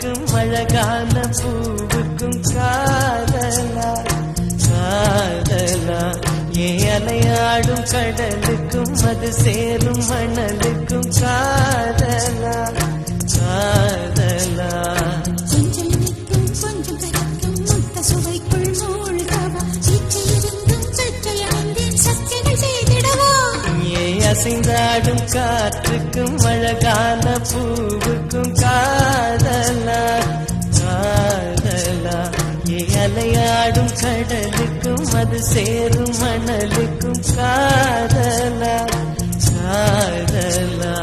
காற்றுக்கும் அழகான பூவுக்கும் காதலா காதலா ஏ அலையாடும் கடலுக்கும் அது சேரும் மணலுக்கும் காதலா காதலா அசைந்தாடும் காற்றுக்கும் அழகான பூவுக்கும் காதலா காதலா ஏ அலையாடும் கடலுக்கும் அது சேரும் மணலுக்கும் காதலா காதலா